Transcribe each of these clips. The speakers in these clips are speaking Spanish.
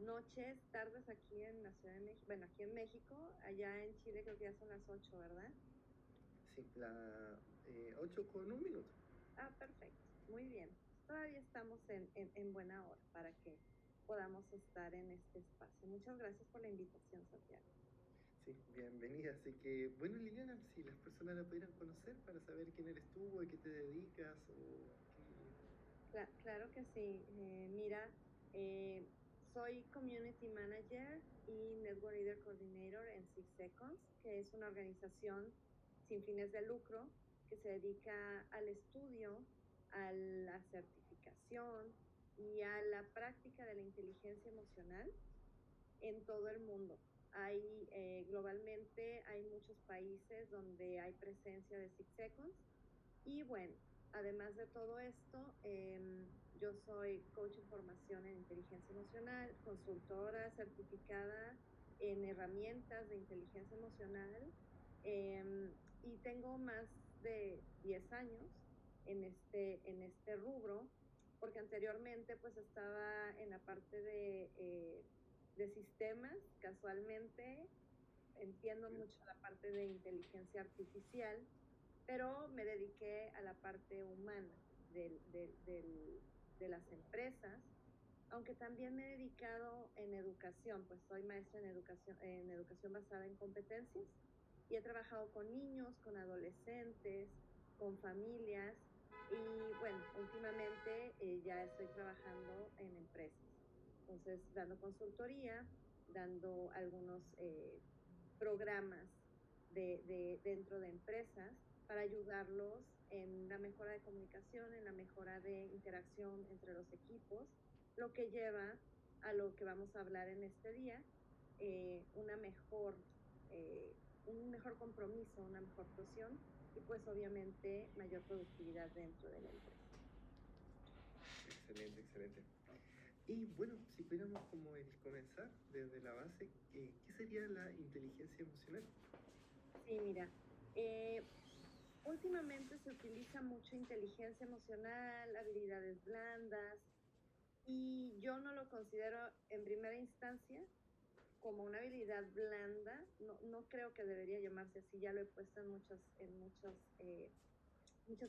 noches, tardes aquí en la Ciudad de México, bueno, aquí en México, allá en Chile creo que ya son las 8, ¿verdad? Sí, la 8 con un minuto. Ah, perfecto, muy bien. Todavía estamos en buena hora para que podamos estar en este espacio. Muchas gracias por la invitación, Santiago. Sí, bienvenida. Así que, bueno, Liliana, si las personas la pudieran conocer para saber quién eres tú, a qué te dedicas o qué... Claro que sí. Mira, soy Community Manager y Network Leader Coordinator en Six Seconds, que es una organización sin fines de lucro que se dedica al estudio, a la certificación y a la práctica de la inteligencia emocional en todo el mundo. Globalmente hay muchos países donde hay presencia de Six Seconds y bueno, además de todo esto, yo soy coach en formación en inteligencia emocional, consultora certificada en herramientas de inteligencia emocional y tengo más de 10 años en este rubro, porque anteriormente pues estaba en la parte de sistemas, casualmente entiendo Bien. mucho la parte de inteligencia artificial, pero me dediqué a la parte humana de las empresas, aunque también me he dedicado en educación, pues soy maestra en educación basada en competencias y he trabajado con niños, con adolescentes, con familias y bueno, últimamente ya estoy trabajando en empresas. Entonces, dando consultoría, dando algunos programas dentro de empresas para ayudarlos en la mejora de comunicación, en la mejora de interacción entre los equipos, lo que lleva a lo que vamos a hablar en este día, una mejor, un mejor compromiso, una mejor cohesión y pues obviamente mayor productividad dentro de la empresa. Excelente, excelente. Y bueno, si pudiéramos como el comenzar desde la base, ¿qué sería la inteligencia emocional? Sí, mira, eh, últimamente se utiliza mucho inteligencia emocional, habilidades blandas, y yo no lo considero en primera instancia como una habilidad blanda, no creo que debería llamarse así, ya lo he puesto muchas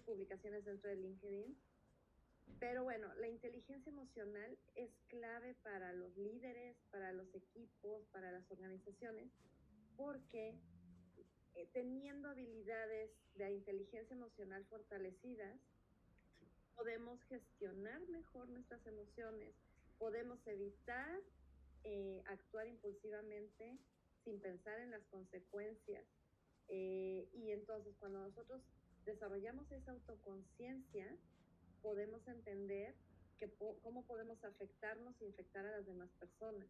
publicaciones dentro de LinkedIn, pero bueno, la inteligencia emocional es clave para los líderes, para los equipos, para las organizaciones, porque teniendo habilidades de inteligencia emocional fortalecidas, Sí, podemos gestionar mejor nuestras emociones, podemos evitar actuar impulsivamente sin pensar en las consecuencias. Y entonces cuando nosotros desarrollamos esa autoconciencia, podemos entender cómo podemos afectarnos y infectar a las demás personas,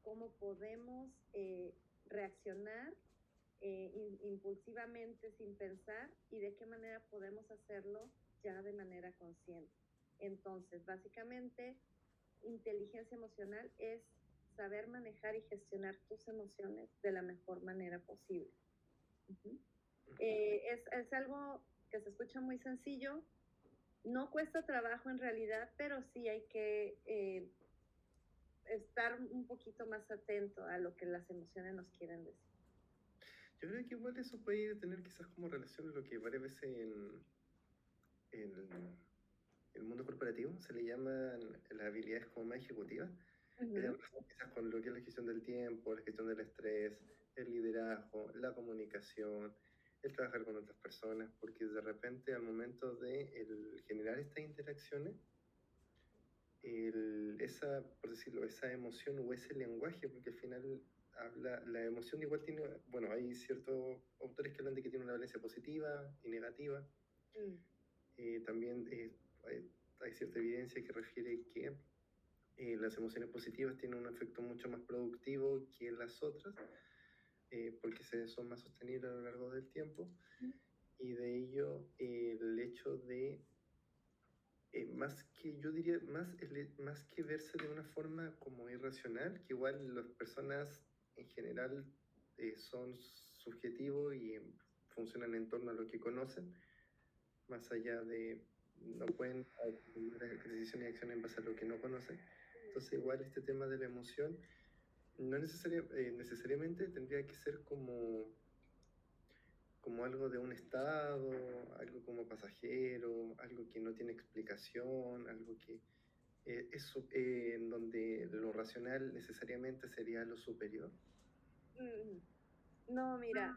cómo podemos reaccionar impulsivamente sin pensar y de qué manera podemos hacerlo ya de manera consciente. Entonces, básicamente, inteligencia emocional es saber manejar y gestionar tus emociones de la mejor manera posible. Uh-huh. Es algo que se escucha muy sencillo, no cuesta trabajo en realidad, pero sí hay que estar un poquito más atento a lo que las emociones nos quieren decir. yo creo que igual eso puede tener quizás como relación a lo que varias veces en el mundo corporativo se le llaman las habilidades como más ejecutivas, que tienen Uh-huh. relación quizás con lo que es la gestión del tiempo, la gestión del estrés, el liderazgo, la comunicación, el trabajar con otras personas, porque de repente al momento de generar estas interacciones, esa, por decirlo, esa emoción o ese lenguaje, porque al final la emoción igual tiene, bueno, hay ciertos autores que hablan de que tiene una valencia positiva y negativa. Mm. También hay cierta evidencia que refiere que las emociones positivas tienen un efecto mucho más productivo que las otras, porque son más sostenibles a lo largo del tiempo, y de ello el hecho de, más que yo diría, más que verse de una forma como irracional, que igual las personas en general son subjetivos y funcionan en torno a lo que conocen, más allá de, no pueden tomar decisiones y acciones en base a lo que no conocen, Entonces igual este tema de la emoción no necesariamente tendría que ser como algo de un estado, algo como pasajero, algo que no tiene explicación, algo que en donde lo racional necesariamente sería lo superior. Mm, no, mira,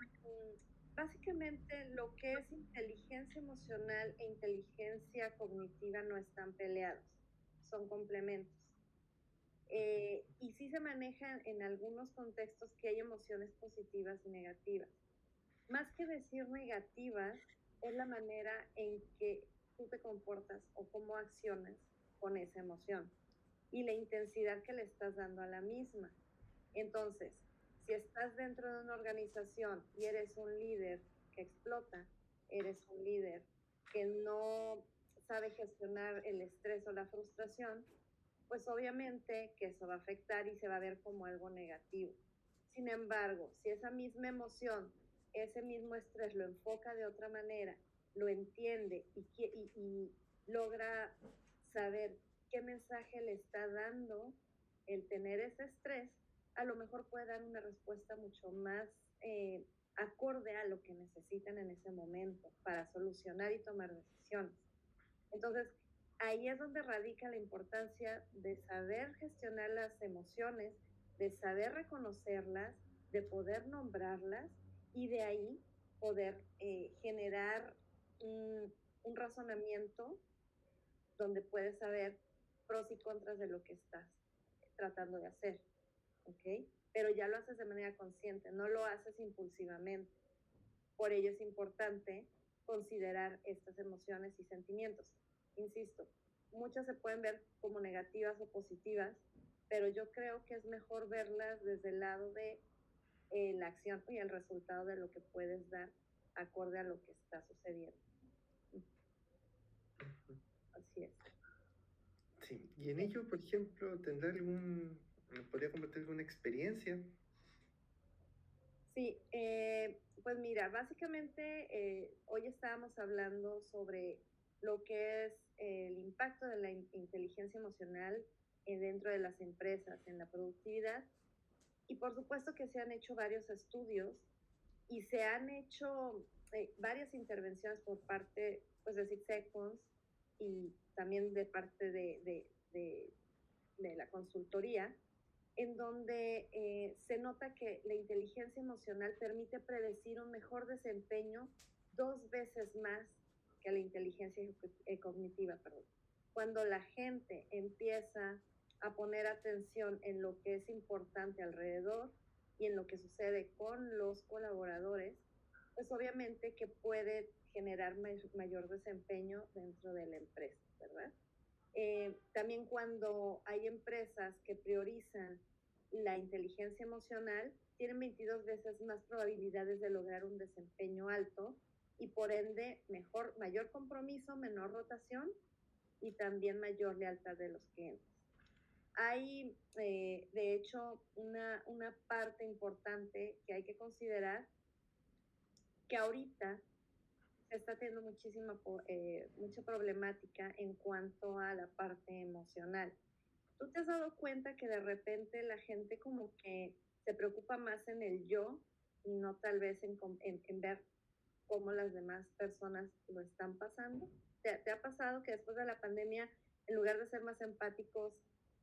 básicamente lo que es inteligencia emocional e inteligencia cognitiva no están peleados, son complementos. Y sí se manejan en algunos contextos que hay emociones positivas y negativas. Más que decir negativas, es la manera en que tú te comportas o cómo accionas con esa emoción y la intensidad que le estás dando a la misma. Entonces, si estás dentro de una organización y eres un líder que explota, eres un líder que no sabe gestionar el estrés o la frustración, pues obviamente que eso va a afectar y se va a ver como algo negativo. Sin embargo, si esa misma emoción, ese mismo estrés lo enfoca de otra manera, lo entiende y logra saber qué mensaje le está dando el tener ese estrés, a lo mejor puede dar una respuesta mucho más acorde a lo que necesitan en ese momento para solucionar y tomar decisiones. Entonces, ahí es donde radica la importancia de saber gestionar las emociones, de saber reconocerlas, de poder nombrarlas y de ahí poder generar un razonamiento donde puedes saber pros y contras de lo que estás tratando de hacer, ¿ok? Pero ya lo haces de manera consciente, no lo haces impulsivamente. Por ello es importante considerar estas emociones y sentimientos. Insisto, muchas se pueden ver como negativas o positivas, pero yo creo que es mejor verlas desde el lado de la acción y el resultado de lo que puedes dar acorde a lo que está sucediendo. Así es. Sí, y en ello, por ejemplo, ¿nos podría compartir alguna experiencia? Sí, pues mira, básicamente hoy estábamos hablando sobre lo que es el impacto de la inteligencia emocional dentro de las empresas, en la productividad. Y por supuesto que se han hecho varios estudios y se han hecho varias intervenciones por parte pues, de Six Seconds y también de parte de la consultoría, en donde se nota que la inteligencia emocional permite predecir un mejor desempeño 2 veces más que la inteligencia cognitiva, perdón. Cuando la gente empieza a poner atención en lo que es importante alrededor y en lo que sucede con los colaboradores, pues obviamente que puede generar mayor desempeño dentro de la empresa, ¿verdad? También cuando hay empresas que priorizan la inteligencia emocional, tienen 22 veces más probabilidades de lograr un desempeño alto y por ende mayor compromiso, menor rotación y también mayor lealtad de los clientes. Hay, de hecho, una parte importante que hay que considerar, que ahorita se está teniendo mucha problemática en cuanto a la parte emocional. ¿Tú te has dado cuenta que de repente la gente como que se preocupa más en el yo y no tal vez en ver cómo las demás personas lo están pasando? ¿Te ha pasado que después de la pandemia, en lugar de ser más empáticos,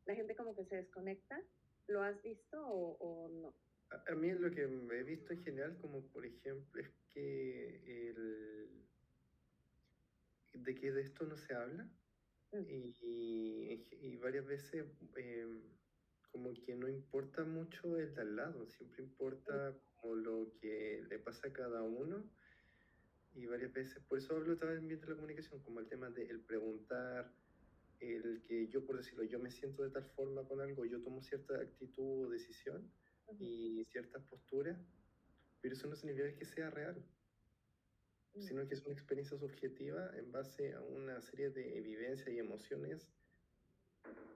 la gente como que se desconecta? ¿Lo has visto o no? A mí lo que he visto en general, como por ejemplo, es que de que de esto no se habla y varias veces como que no importa mucho el de al lado, siempre importa como lo que le pasa a cada uno y varias veces, por eso hablo también de la comunicación, como el tema de el preguntar, el que yo, por decirlo, yo me siento de tal forma con algo, yo tomo cierta actitud o decisión y ciertas posturas, pero eso no significa que sea real, sino que es una experiencia subjetiva en base a una serie de evidencias y emociones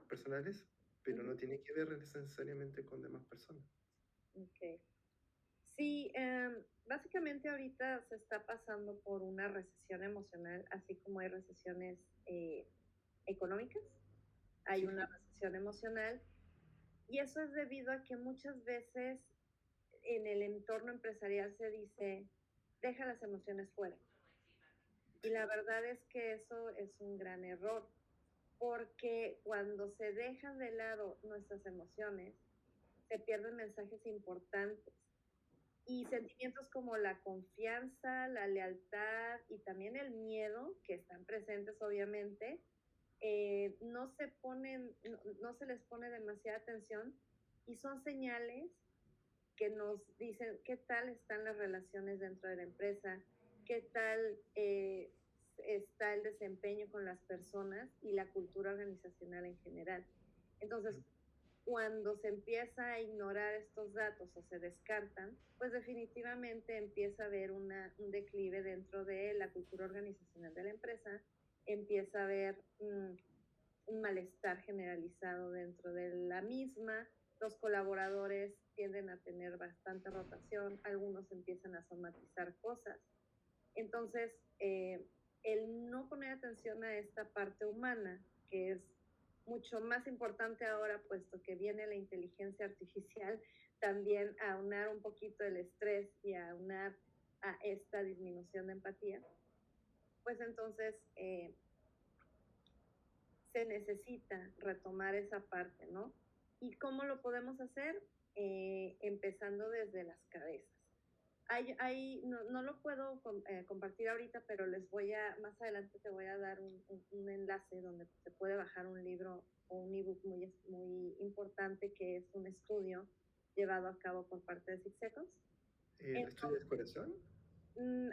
personales, pero no tiene que ver necesariamente con demás personas. Ok. Sí, básicamente ahorita se está pasando por una recesión emocional, así como hay recesiones económicas, hay Sí, una recesión emocional, y eso es debido a que muchas veces en el entorno empresarial se dice, deja las emociones fuera. Y la verdad es que eso es un gran error, porque cuando se dejan de lado nuestras emociones, se pierden mensajes importantes y sentimientos como la confianza, la lealtad y también el miedo, que están presentes obviamente, no se les pone demasiada atención y son señales que nos dicen qué tal están las relaciones dentro de la empresa, qué tal está el desempeño con las personas y la cultura organizacional en general. Entonces, cuando se empieza a ignorar estos datos o se descartan, pues definitivamente empieza a haber un declive dentro de la cultura organizacional de la empresa, empieza a haber un malestar generalizado dentro de la misma, los colaboradores tienden a tener bastante rotación, algunos empiezan a somatizar cosas. Entonces, el no poner atención a esta parte humana, que es mucho más importante ahora, puesto que viene la inteligencia artificial, también a aunar un poquito el estrés y a aunar a esta disminución de empatía, pues entonces se necesita retomar esa parte, ¿no? ¿Y cómo lo podemos hacer? Empezando desde las cabezas. No lo puedo compartir ahorita, pero más adelante te voy a dar un enlace donde se puede bajar un libro o un ebook muy importante que es un estudio llevado a cabo por parte de Six Seconds. ¿El estudio del corazón?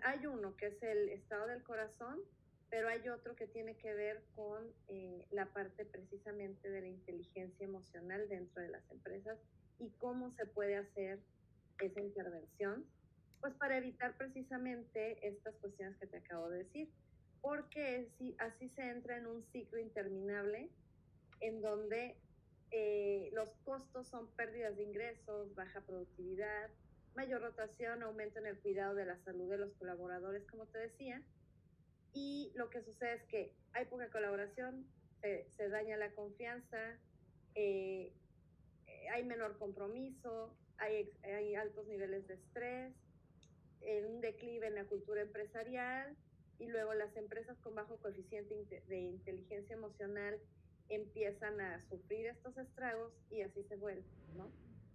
Hay uno que es el estado del corazón, pero hay otro que tiene que ver con la parte precisamente de la inteligencia emocional dentro de las empresas y cómo se puede hacer esa intervención, pues para evitar precisamente estas cuestiones que te acabo de decir, porque así se entra en un ciclo interminable en donde los costos son pérdidas de ingresos, baja productividad, mayor rotación, aumento en el cuidado de la salud de los colaboradores, como te decía, y lo que sucede es que hay poca colaboración, se daña la confianza, eh, hay menor compromiso, hay altos niveles de estrés, un declive en la cultura empresarial y luego las empresas con bajo coeficiente de inteligencia emocional empiezan a sufrir estos estragos y así se vuelve, ¿no?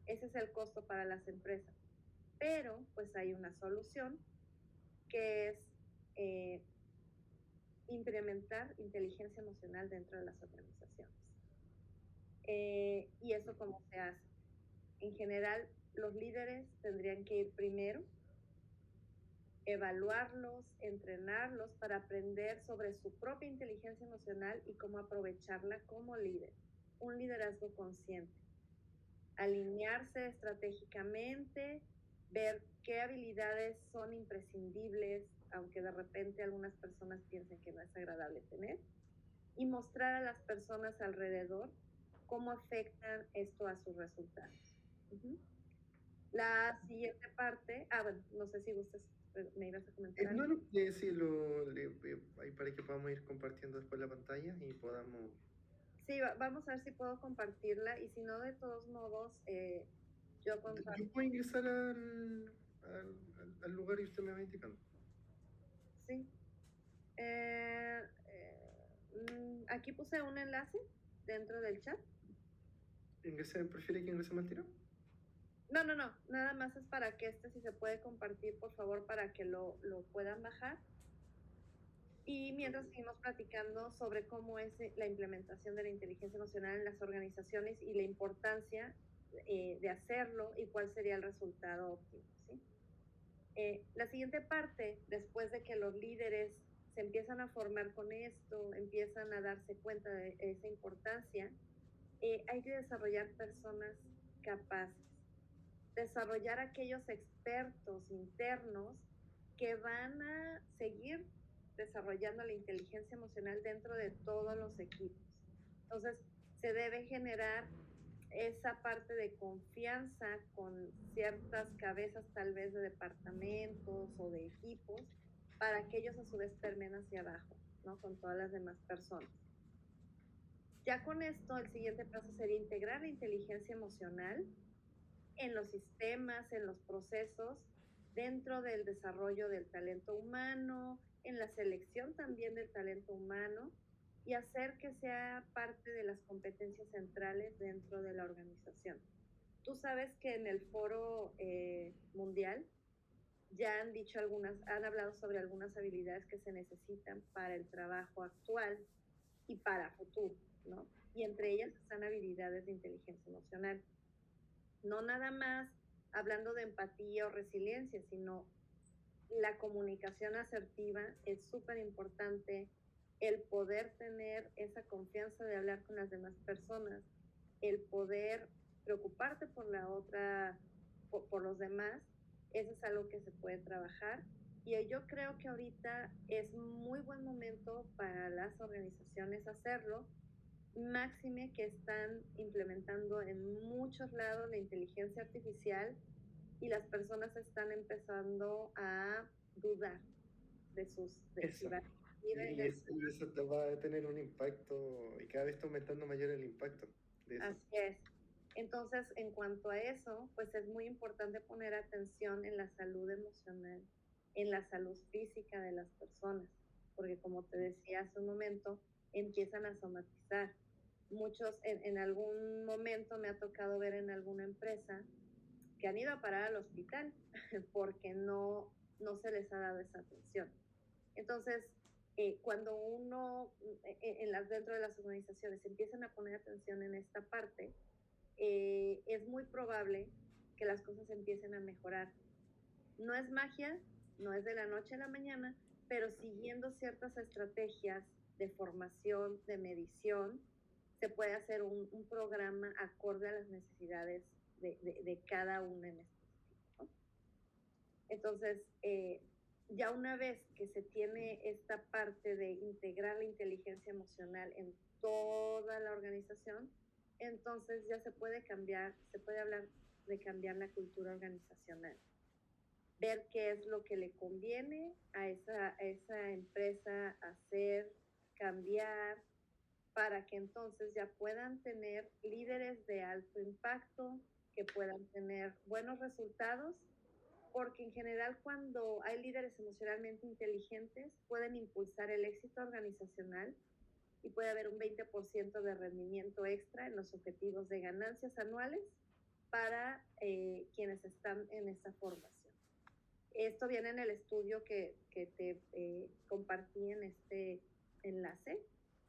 Ese es el costo para las empresas. Pero pues hay una solución que es eh, implementar inteligencia emocional dentro de las organizaciones. ¿Y eso cómo se hace? En general, los líderes tendrían que ir primero, evaluarlos, entrenarlos para aprender sobre su propia inteligencia emocional y cómo aprovecharla como líder. Un liderazgo consciente. Alinearse estratégicamente, ver qué habilidades son imprescindibles, aunque de repente algunas personas piensen que no es agradable tener, y mostrar a las personas alrededor cómo afectan esto a sus resultados. Uh-huh. La siguiente parte, bueno, no sé si gustas, me ibas a comentar algo. No, sí, ahí para que podamos ir compartiendo después la pantalla y podamos... Sí, vamos a ver si puedo compartirla y si no, de todos modos, yo comparto. Yo puedo ingresar al lugar y usted me va indicando. Sí. Aquí puse un enlace dentro del chat. ¿Prefiere que ingresemos al tiro? No, nada más es para que si se puede compartir, por favor, para que lo puedan bajar. Y mientras seguimos platicando sobre cómo es la implementación de la inteligencia emocional en las organizaciones y la importancia de hacerlo y cuál sería el resultado óptimo, ¿sí? La siguiente parte, después de que los líderes se empiezan a formar con esto, empiezan a darse cuenta de esa importancia, hay que desarrollar personas capaces, desarrollar aquellos expertos internos que van a seguir desarrollando la inteligencia emocional dentro de todos los equipos. Entonces, se debe generar esa parte de confianza con ciertas cabezas tal vez de departamentos o de equipos para que ellos a su vez permeen hacia abajo, ¿no? Con todas las demás personas. Ya con esto, el siguiente paso sería integrar la inteligencia emocional en los sistemas, en los procesos, dentro del desarrollo del talento humano, en la selección también del talento humano y hacer que sea parte de las competencias centrales dentro de la organización. Tú sabes que en el foro mundial ya han dicho han hablado sobre algunas habilidades que se necesitan para el trabajo actual y para futuro, ¿no? Y entre ellas están habilidades de inteligencia emocional. No nada más hablando de empatía o resiliencia, sino la comunicación asertiva es súper importante, el poder tener esa confianza de hablar con las demás personas, el poder preocuparte por la otra, por los demás, eso es algo que se puede trabajar. Y yo creo que ahorita es muy buen momento para las organizaciones hacerlo, máxime que están implementando en muchos lados la inteligencia artificial y las personas están empezando a dudar de si Eso. van a ir en el... Y eso te va a tener un impacto, y cada vez está aumentando mayor el impacto de eso. Así es. Entonces, en cuanto a eso, pues es muy importante poner atención en la salud emocional, en la salud física de las personas, porque como te decía hace un momento, empiezan a somatizar. Muchos, en algún momento me ha tocado ver en alguna empresa que han ido a parar al hospital porque no se les ha dado esa atención. Entonces, cuando uno dentro de las organizaciones empiezan a poner atención en esta parte, es muy probable que las cosas empiecen a mejorar. No es magia, no es de la noche a la mañana, pero siguiendo ciertas estrategias de formación, de medición, se puede hacer un programa acorde a las necesidades de cada uno en específico, ¿no? Entonces, ya una vez que se tiene esta parte de integrar la inteligencia emocional en toda la organización, entonces ya se puede hablar de cambiar la cultura organizacional, ver qué es lo que le conviene a esa empresa hacer, cambiar, para que entonces ya puedan tener líderes de alto impacto, que puedan tener buenos resultados, porque en general cuando hay líderes emocionalmente inteligentes pueden impulsar el éxito organizacional y puede haber un 20% de rendimiento extra en los objetivos de ganancias anuales para quienes están en esa formación. Esto viene en el estudio que te compartí en este enlace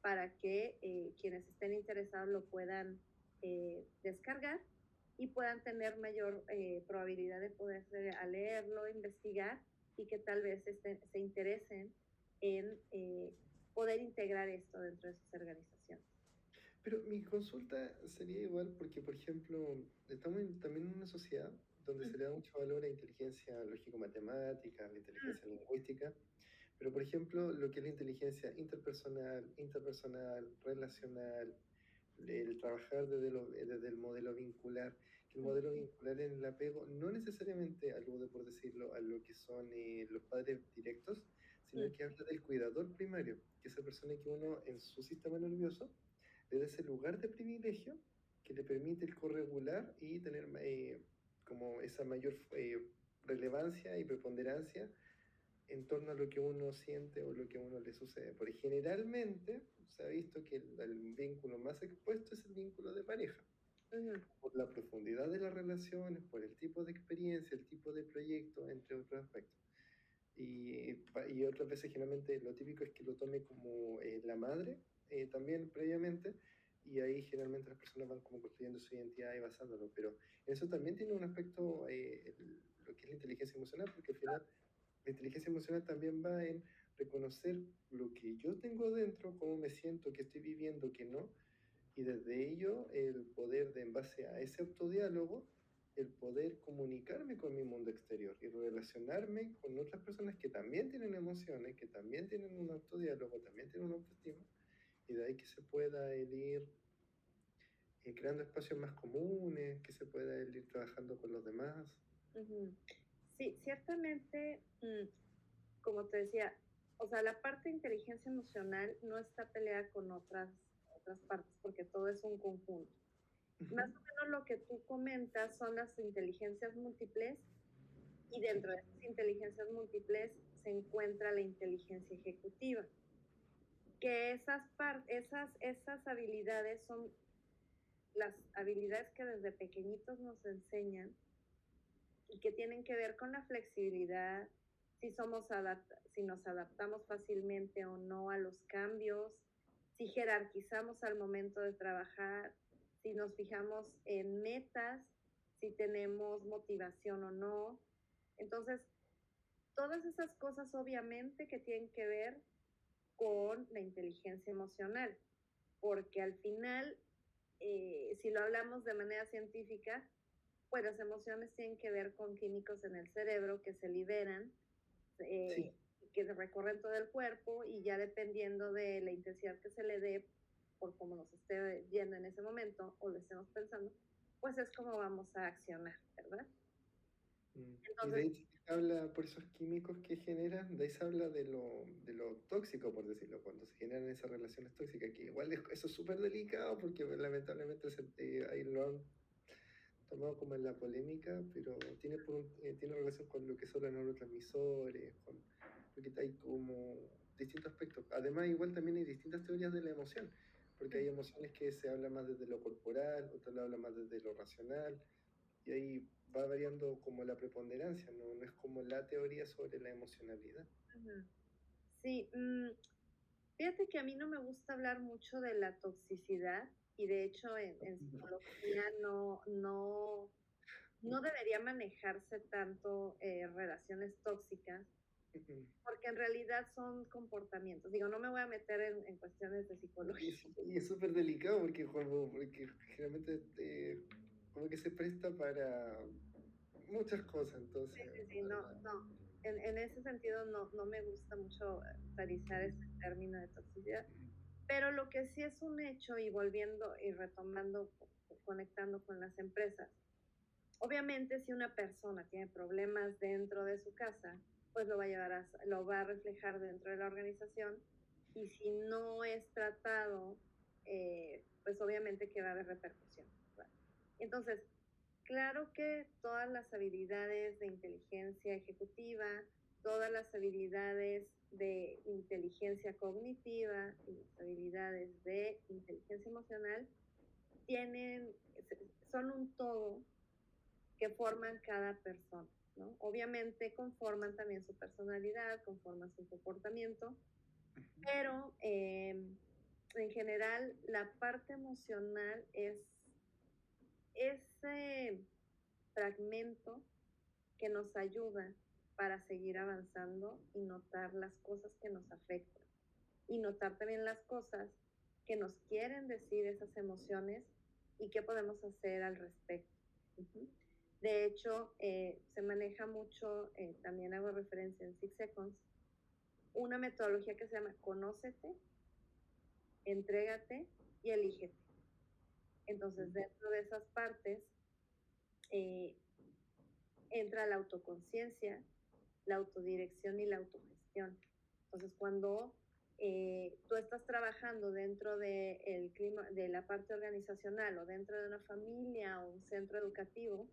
para que quienes estén interesados lo puedan descargar y puedan tener mayor probabilidad de poder a leerlo, investigar y que tal vez se interesen en poder integrar esto dentro de sus organizaciones. Pero mi consulta sería igual porque, por ejemplo, estamos también en una sociedad donde se le da mucho valor a inteligencia lógico-matemática, la inteligencia lingüística, pero, por ejemplo, lo que es la inteligencia interpersonal, relacional, el trabajar desde el modelo vincular, que el modelo vincular en el apego no necesariamente alude, por decirlo, a lo que son los padres directos, sino que habla del cuidador primario, que es esa persona que uno en su sistema nervioso le da ese lugar de privilegio que le permite el corregular y tener como esa mayor relevancia y preponderancia en torno a lo que uno siente o lo que a uno le sucede. Porque generalmente se ha visto que el vínculo más expuesto es el vínculo de pareja. Por la profundidad de las relaciones, por el tipo de experiencia, el tipo de proyecto, entre otros aspectos. Y otras veces generalmente lo típico es que lo tome como la madre también previamente, y ahí generalmente las personas van como construyendo su identidad y basándolo, pero eso también tiene un aspecto, lo que es la inteligencia emocional, porque al final la inteligencia emocional también va en reconocer lo que yo tengo dentro, cómo me siento, qué estoy viviendo, qué no, y desde ello el poder, en base a ese autodiálogo, el poder comunicarme con mi mundo exterior y relacionarme con otras personas que también tienen emociones, que también tienen un autodiálogo, también tienen una autoestima, y de ahí que se pueda ir creando espacios más comunes, que se pueda ir trabajando con los demás. Sí, ciertamente, como te decía, o sea, la parte de inteligencia emocional no está peleada con otras otras partes, porque todo es un conjunto. Más Ujú. o menos lo que tú comentas son las inteligencias múltiples y dentro de esas inteligencias múltiples se encuentra la inteligencia ejecutiva, que esas habilidades son las habilidades que desde pequeñitos nos enseñan y que tienen que ver con la flexibilidad, si nos adaptamos fácilmente o no a los cambios, si jerarquizamos al momento de trabajar, si nos fijamos en metas, si tenemos motivación o no. Entonces, todas esas cosas obviamente que tienen que ver con la inteligencia emocional, porque al final, si lo hablamos de manera científica, pues las emociones tienen que ver con químicos en el cerebro que se liberan, Sí. que recorren todo el cuerpo y ya dependiendo de la intensidad que se le dé por cómo nos esté yendo en ese momento o lo estemos pensando, pues es como vamos a accionar, ¿verdad? Y de Entonces, ahí se habla por esos químicos que generan, de ahí se habla de lo tóxico, por decirlo, cuando se generan esas relaciones tóxicas, que igual eso es súper delicado porque lamentablemente ahí lo han tomado como en la polémica, pero tiene relación con lo que son los neurotransmisores, porque hay como distintos aspectos. Además, igual también hay distintas teorías de la emoción, porque hay emociones que se habla más desde lo corporal, otras lo hablan más desde lo racional, y ahí va variando como la preponderancia, ¿no? No es como la teoría sobre la emocionalidad. sí, fíjate que a mí no me gusta hablar mucho de la toxicidad y de hecho en psicología no debería manejarse tanto relaciones tóxicas Ujú. porque en realidad son comportamientos. Digo, no me voy a meter en cuestiones de psicología. Y es súper delicado porque generalmente como que se presta para muchas cosas, Sí, entonces. sí, sí, no, no. En ese sentido no me gusta mucho utilizar ese término de toxicidad. Pero lo que sí es un hecho, y volviendo y retomando, conectando con las empresas, obviamente si una persona tiene problemas dentro de su casa, pues lo va a reflejar dentro de la organización, y si no es tratado, pues obviamente que va a haber repercusión, ¿verdad? Entonces, claro que todas las habilidades de inteligencia ejecutiva, todas las habilidades de inteligencia cognitiva y las habilidades de inteligencia emocional tienen, son un todo que forman cada persona, ¿no? Obviamente conforman también su personalidad, conforman su comportamiento, pero en general la parte emocional es ese fragmento que nos ayuda para seguir avanzando y notar las cosas que nos afectan y notar también las cosas que nos quieren decir esas emociones y qué podemos hacer al respecto. Uh-huh. De hecho, se maneja mucho, también hago referencia en Six Seconds, una metodología que se llama Conócete, Entrégate y Elígete. Entonces, dentro de esas partes, eh, entra la autoconciencia, la autodirección y la autogestión. Entonces, cuando tú estás trabajando dentro del clima, de la parte organizacional o dentro de una familia o un centro educativo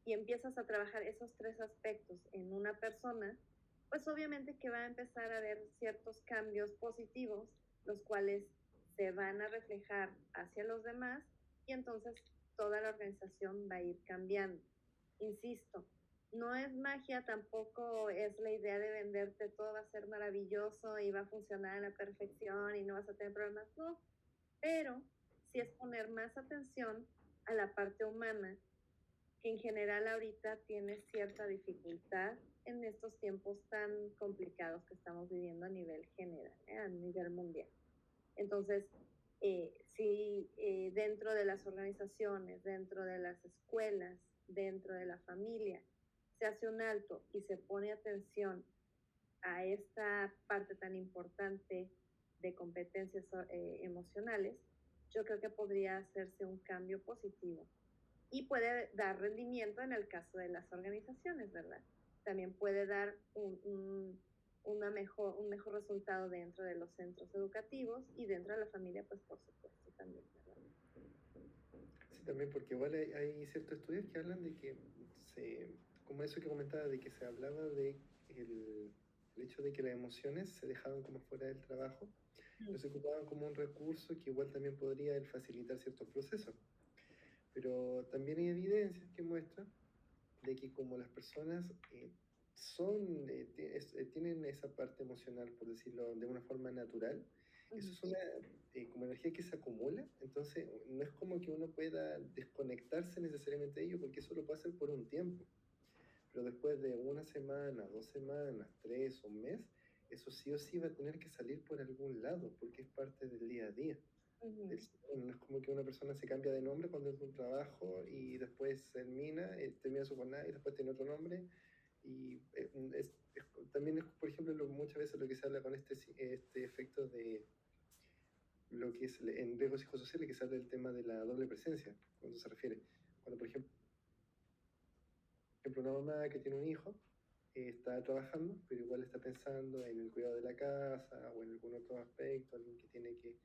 y empiezas a trabajar esos tres aspectos en una persona, pues obviamente que va a empezar a haber ciertos cambios positivos, los cuales se van a reflejar hacia los demás y entonces toda la organización va a ir cambiando. Insisto, no es magia, tampoco es la idea de venderte todo va a ser maravilloso y va a funcionar a la perfección y no vas a tener problemas, no, pero sí es poner más atención a la parte humana, que en general ahorita tiene cierta dificultad en estos tiempos tan complicados que estamos viviendo a nivel general, a nivel mundial. Entonces, si dentro de las organizaciones, dentro de las escuelas, dentro de la familia, se hace un alto y se pone atención a esta parte tan importante de competencias emocionales, yo creo que podría hacerse un cambio positivo y puede dar rendimiento en el caso de las organizaciones, ¿verdad? También puede dar un mejor resultado dentro de los centros educativos y dentro de la familia, pues por supuesto también, ¿verdad? Sí, también porque igual hay ciertos estudios que hablan de que como eso que comentaba, de que se hablaba de el hecho de que las emociones se dejaban como fuera del trabajo, no se ocupaban como un recurso que igual también podría facilitar ciertos procesos. Pero también hay evidencias que muestran de que como las personas tienen esa parte emocional, por decirlo de una forma natural, eso es una como energía que se acumula, entonces no es como que uno pueda desconectarse necesariamente de ello, porque eso lo puede hacer por un tiempo, pero después de una semana, 2 semanas, 3 o un mes, eso sí o sí va a tener que salir por algún lado, porque es parte del día a día. Ujú. No es como que una persona se cambia de nombre cuando entra a un trabajo y después termina su jornada y después tiene otro nombre. Y también es, por ejemplo, muchas veces lo que se habla con este efecto de lo que es en riesgos psicosociales, que se habla del tema de la doble presencia, cuando se refiere. Cuando, por ejemplo, una mamá que tiene un hijo está trabajando, pero igual está pensando en el cuidado de la casa o en algún otro aspecto, alguien que tiene que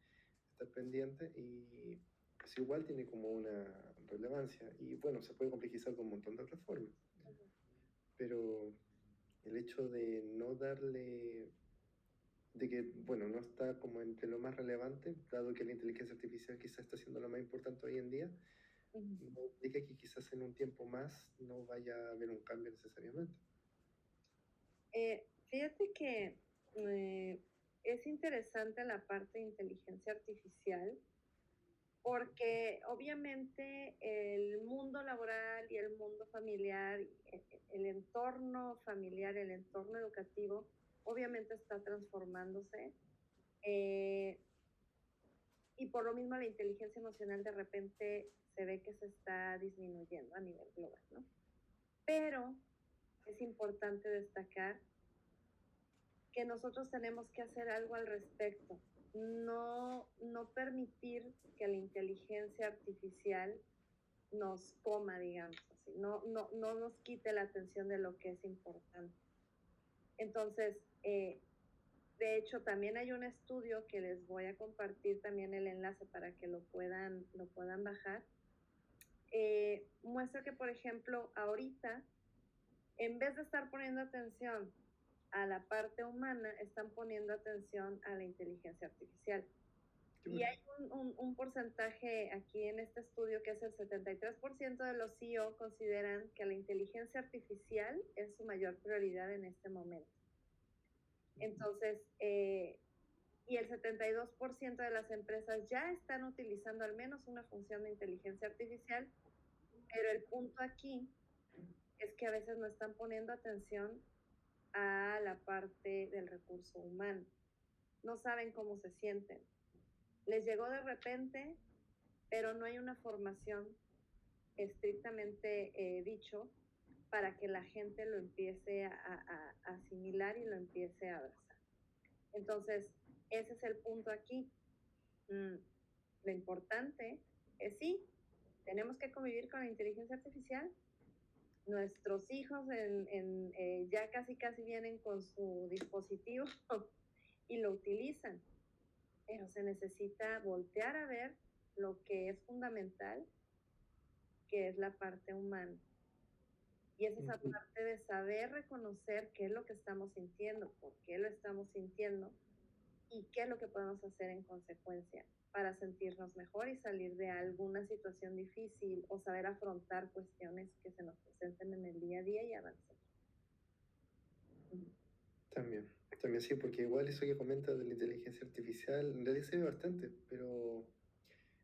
estar pendiente y eso igual tiene como una relevancia y bueno, se puede complejizar de un montón de otras formas, pero el hecho de no darle, de que bueno, no está como entre lo más relevante, dado que la inteligencia artificial quizás está siendo lo más importante hoy en día, no indica que quizás en un tiempo más no vaya a haber un cambio necesariamente. Fíjate que es interesante la parte de inteligencia artificial porque obviamente el mundo laboral y el mundo familiar, el entorno familiar, el entorno educativo, obviamente está transformándose. eh, y por lo mismo la inteligencia emocional de repente se ve que se está disminuyendo a nivel global, ¿no? Pero es importante destacar que nosotros tenemos que hacer algo al respecto. No permitir que la inteligencia artificial nos coma, digamos así, no nos quite la atención de lo que es importante. Entonces, de hecho, también hay un estudio que les voy a compartir también el enlace para que lo puedan bajar. Muestra que, por ejemplo, ahorita, en vez de estar poniendo atención a la parte humana, están poniendo atención a la inteligencia artificial. Y hay un porcentaje aquí en este estudio que es el 73% de los CEO consideran que la inteligencia artificial es su mayor prioridad en este momento. Entonces, y el 72% de las empresas ya están utilizando al menos una función de inteligencia artificial, pero el punto aquí es que a veces no están poniendo atención a la parte del recurso humano. No saben cómo se sienten. Les llegó de repente, pero no hay una formación estrictamente dicho para que la gente lo empiece a asimilar y lo empiece a abrazar. Entonces, ese es el punto aquí. Lo importante es sí, tenemos que convivir con la inteligencia artificial. Nuestros hijos ya casi vienen con su dispositivo y lo utilizan, pero se necesita voltear a ver lo que es fundamental, que es la parte humana. Y es esa parte de saber reconocer qué es lo que estamos sintiendo, por qué lo estamos sintiendo y qué es lo que podemos hacer en consecuencia para sentirnos mejor y salir de alguna situación difícil o saber afrontar cuestiones que se nos presenten en el día a día y avanzar. También sí, porque igual eso que comenta de la inteligencia artificial, en realidad se ve bastante, pero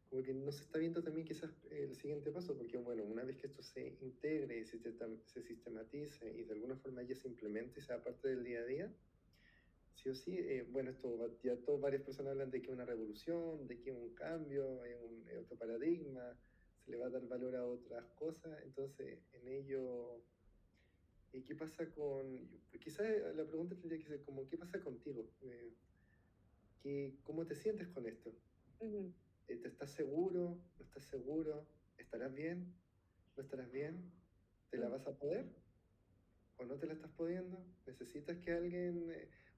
como que no se está viendo también quizás el siguiente paso, porque bueno, una vez que esto se integre y se sistematice y de alguna forma ya se implemente y sea parte del día a día, sí o sí, bueno, ya varias personas hablan de que es una revolución, de que es un cambio, es otro paradigma, se le va a dar valor a otras cosas, entonces en ello, ¿qué pasa con, quizás la pregunta tendría que ser como, ¿qué pasa contigo? ¿Cómo te sientes con esto? Uh-huh. ¿Te estás seguro? ¿No estás seguro? ¿Estarás bien? ¿No estarás bien? ¿Te la vas a poder? ¿O no te la estás pudiendo? ¿Necesitas que alguien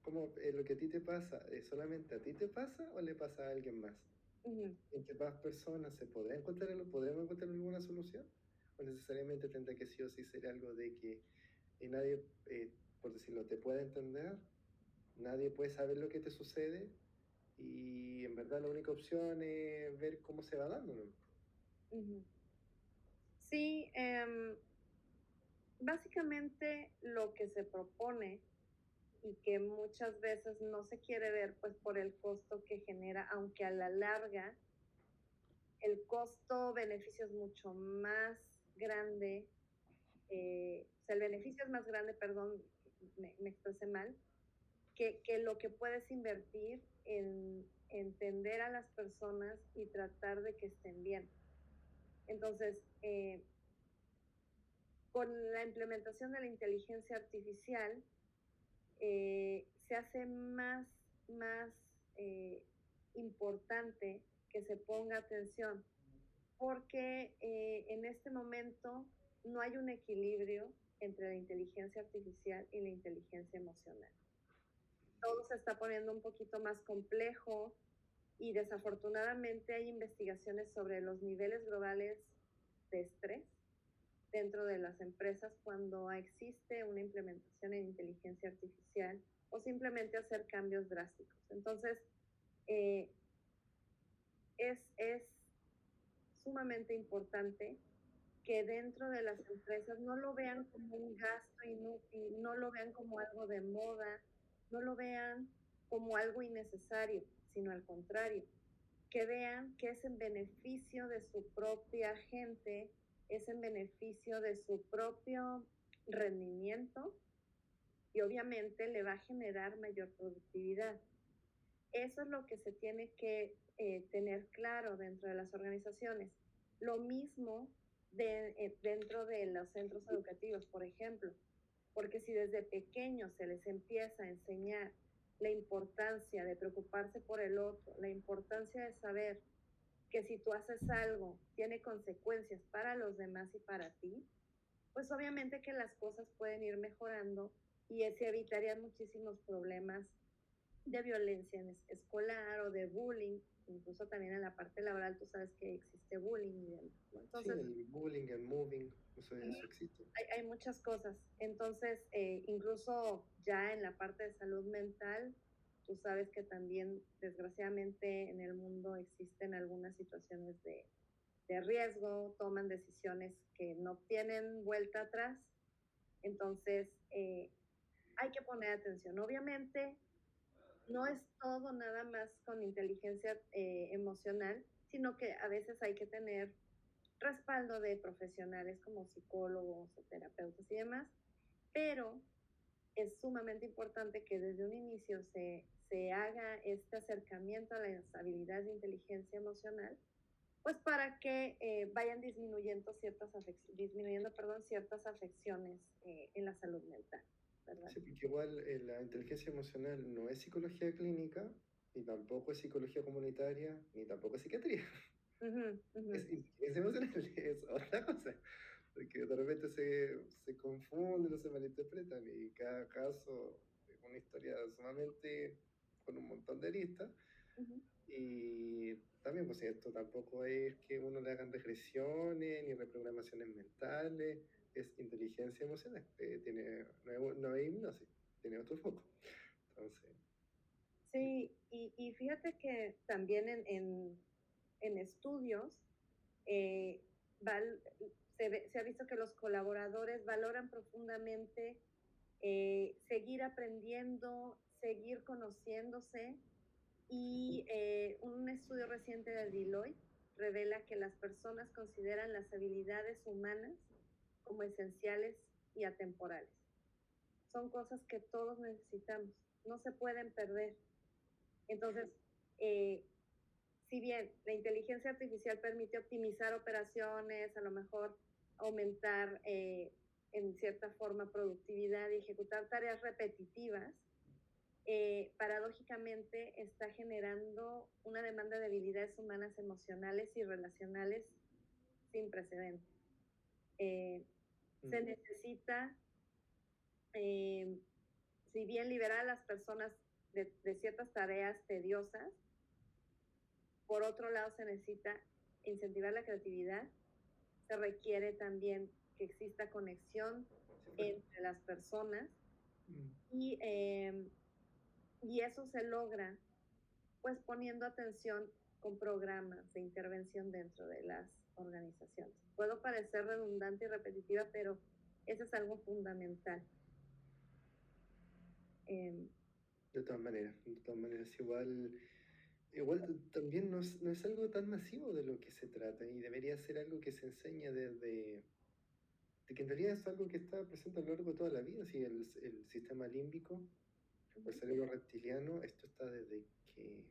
como lo que a ti te pasa, ¿solamente a ti te pasa o le pasa a alguien más? Ujú. ¿Entre más personas podremos encontrar alguna solución? ¿O necesariamente tendrá que sí o sí ser algo de que nadie, por decirlo, te puede entender, nadie puede saber lo que te sucede y en verdad la única opción es ver cómo se va dando, ¿no? Ujú. Sí, básicamente lo que se propone y que muchas veces no se quiere ver pues por el costo que genera, aunque a la larga el costo-beneficio es mucho más grande, o sea, el beneficio es más grande, perdón, me expresé mal, que lo que puedes invertir en entender a las personas y tratar de que estén bien. Entonces, con la implementación de la inteligencia artificial, se hace más importante que se ponga atención, porque en este momento no hay un equilibrio entre la inteligencia artificial y la inteligencia emocional. Todo se está poniendo un poquito más complejo y desafortunadamente hay investigaciones sobre los niveles globales de estrés dentro de las empresas cuando existe una implementación en inteligencia artificial o simplemente hacer cambios drásticos. Entonces, eh, es sumamente importante que dentro de las empresas no lo vean como un gasto inútil, no lo vean como algo de moda, no lo vean como algo innecesario, sino al contrario, que vean que es en beneficio de su propia gente, es en beneficio de su propio rendimiento y obviamente le va a generar mayor productividad. Eso es lo que se tiene que tener claro dentro de las organizaciones. Lo mismo dentro de los centros educativos, por ejemplo, porque si desde pequeños se les empieza a enseñar la importancia de preocuparse por el otro, la importancia de saber que si tú haces algo tiene consecuencias para los demás y para ti, pues obviamente que las cosas pueden ir mejorando y se evitarían muchísimos problemas de violencia escolar o de bullying, incluso también en la parte laboral tú sabes que existe bullying y demás, ¿no? Sí, Entonces, el bullying, el moving, eso existe. hay muchas cosas. Entonces, incluso ya en la parte de salud mental, tú sabes que también desgraciadamente en el mundo existen algunas situaciones de riesgo, toman decisiones que no tienen vuelta atrás. Entonces, hay que poner atención. Obviamente, no es todo nada más con inteligencia emocional, sino que a veces hay que tener respaldo de profesionales como psicólogos o terapeutas y demás, pero es sumamente importante que desde un inicio se haga este acercamiento a las habilidades de inteligencia emocional, pues para que vayan disminuyendo, perdón, ciertas afecciones en la salud mental, ¿verdad? Sí, porque igual la inteligencia emocional no es psicología clínica, ni tampoco es psicología comunitaria, ni tampoco es psiquiatría. Uh-huh, uh-huh. Es inteligencia emocional, es otra cosa. Porque de repente se confunden o se malinterpretan y cada caso es una historia sumamente con un montón de aristas. Uh-huh. Y también, pues esto tampoco es que uno le hagan regresiones ni reprogramaciones mentales, es inteligencia emocional, no es hipnosis, tiene otro foco. Entonces, Sí, y fíjate que también en estudios eh, val- se ha visto que los colaboradores valoran profundamente seguir aprendiendo, seguir conociéndose y un estudio reciente de Deloitte revela que las personas consideran las habilidades humanas como esenciales y atemporales. Son cosas que todos necesitamos, no se pueden perder. Entonces, eh, si bien la inteligencia artificial permite optimizar operaciones, a lo mejor aumentar en cierta forma productividad y ejecutar tareas repetitivas, paradójicamente está generando una demanda de habilidades humanas emocionales y relacionales sin precedentes. Se necesita, eh, si bien liberar a las personas de ciertas tareas tediosas, por otro lado se necesita incentivar la creatividad, se requiere también que exista conexión entre las personas y eso se logra pues poniendo atención con programas de intervención dentro de las organizaciones. Puedo parecer redundante y repetitiva, pero eso es algo fundamental. De todas maneras, igual también no es algo tan masivo de lo que se trata y debería ser algo que se enseña de que en realidad es algo que está presente a lo largo de toda la vida. Si el sistema límbico, o el cerebro reptiliano, esto está desde que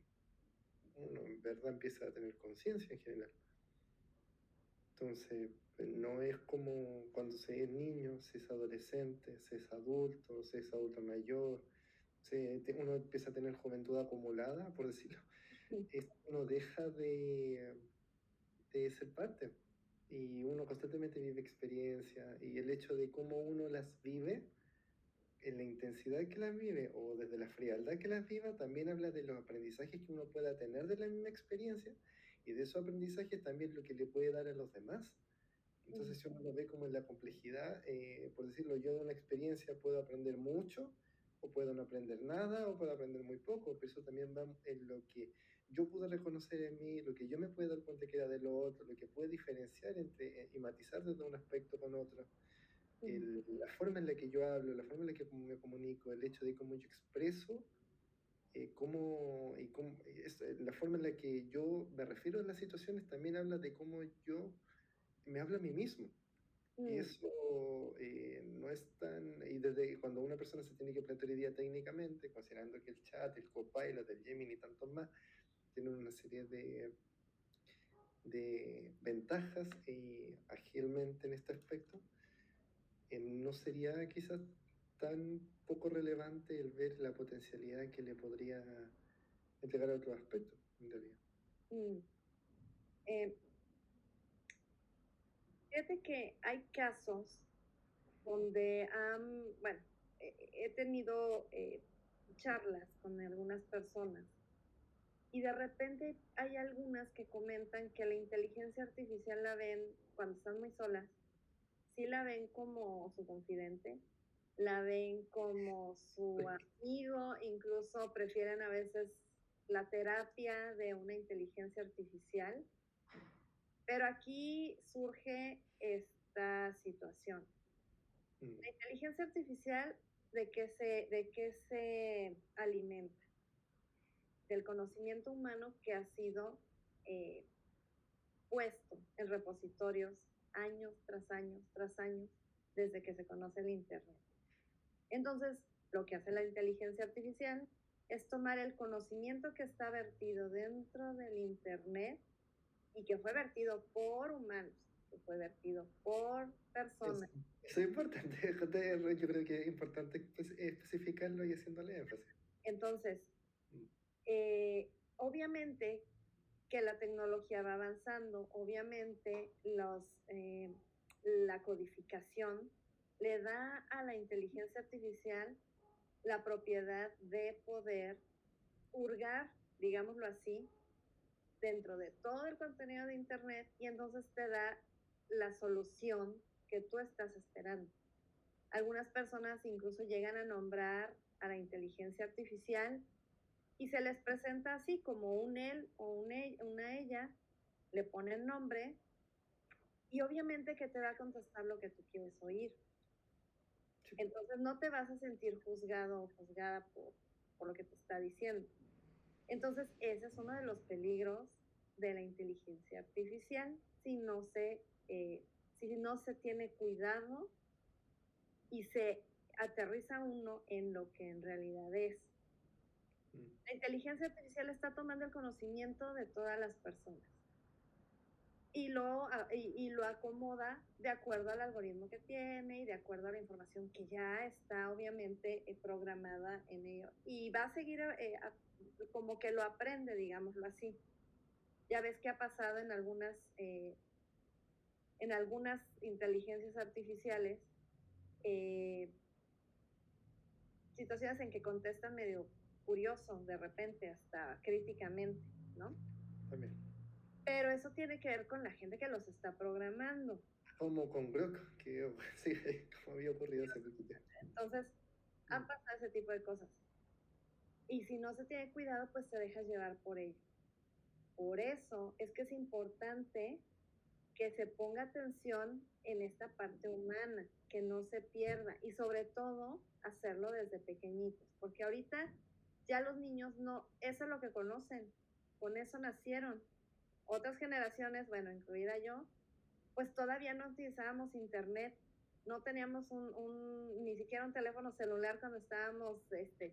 uno en verdad empieza a tener conciencia en general. Entonces, no es como cuando se es niño, se es adolescente, se es adulto mayor, uno empieza a tener juventud acumulada, por decirlo. Uno deja de ser parte y uno constantemente vive experiencia y el hecho de cómo uno las vive, en la intensidad que las vive o desde la frialdad que las viva, también habla de los aprendizajes que uno pueda tener de la misma experiencia y de esos aprendizajes también lo que le puede dar a los demás. Entonces, si uno lo ve como en la complejidad, por decirlo, yo de una experiencia puedo aprender mucho, o puedo no aprender nada, o puedo aprender muy poco, pero eso también va en lo que yo pude reconocer en mí, lo que yo me puedo dar cuenta que era de lo otro, lo que puede diferenciar entre y matizar desde un aspecto con otro. La forma en la que yo hablo, la forma en la que me comunico, el hecho de cómo yo expreso, la forma en la que yo me refiero a las situaciones también habla de cómo yo me hablo a mí mismo. Y eso no es tan... Y desde cuando una persona se tiene que plantear hoy día técnicamente, considerando que el chat, el Copilot, el Gemini y tantos más, tienen una serie de ventajas ágilmente en este aspecto, no sería quizás tan poco relevante el ver la potencialidad que le podría entregar a otros aspectos, en realidad. Fíjate que hay casos donde he tenido charlas con algunas personas y de repente hay algunas que comentan que la inteligencia artificial la ven cuando están muy solas, sí la ven como su confidente, la ven como su amigo, incluso prefieren a veces la terapia de una inteligencia artificial. Pero aquí surge esta situación. La inteligencia artificial, ¿de qué se alimenta? Del conocimiento humano que ha sido puesto en repositorios años tras años tras años desde que se conoce el Internet. Entonces, lo que hace la inteligencia artificial es tomar el conocimiento que está vertido dentro del Internet y que fue vertido por humanos, que fue vertido por personas. Eso es importante, JR, yo creo que es importante especificarlo y haciéndole énfasis. Entonces, obviamente que la tecnología va avanzando, obviamente la codificación le da a la inteligencia artificial la propiedad de poder hurgar, digámoslo así, dentro de todo el contenido de Internet y entonces te da la solución que tú estás esperando. Algunas personas incluso llegan a nombrar a la inteligencia artificial y se les presenta así como un él o una ella, le ponen nombre y obviamente que te va a contestar lo que tú quieres oír. Entonces no te vas a sentir juzgado o juzgada por lo que te está diciendo. Entonces ese es uno de los peligros de la inteligencia artificial si no se tiene cuidado y se aterriza uno en lo que en realidad es. La inteligencia artificial está tomando el conocimiento de todas las personas y lo acomoda de acuerdo al algoritmo que tiene y de acuerdo a la información que ya está obviamente programada en ello. Y va a seguir como que lo aprende, digámoslo así. Ya ves que ha pasado en algunas inteligencias artificiales situaciones en que contestan medio curioso, de repente, hasta críticamente, ¿no? También. Pero eso tiene que ver con la gente que los está programando. Como con Grok, que sí, como había ocurrido hace poquito. Entonces, han pasado ese tipo de cosas. Y si no se tiene cuidado, pues te dejas llevar por ello. Por eso es que es importante que se ponga atención en esta parte humana, que no se pierda y sobre todo hacerlo desde pequeñitos, porque ahorita ya los niños no, eso es lo que conocen, con eso nacieron. Otras generaciones, bueno, incluida yo, pues todavía no utilizábamos internet, no teníamos ni siquiera un teléfono celular cuando estábamos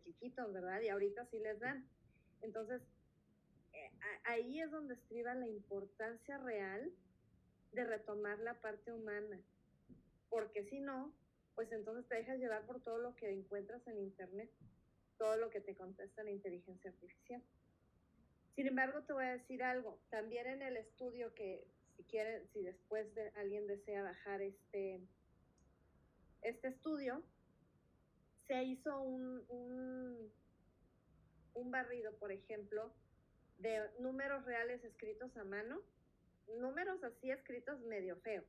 chiquitos, ¿verdad? Y ahorita sí les dan. Entonces, ahí es donde estriba la importancia real de retomar la parte humana, porque si no, pues entonces te dejas llevar por todo lo que encuentras en internet, todo lo que te contesta la inteligencia artificial. Sin embargo, te voy a decir algo, también en el estudio que si quieren, si después alguien desea bajar este estudio, se hizo un barrido, por ejemplo, de números reales escritos a mano, números así escritos medio feo.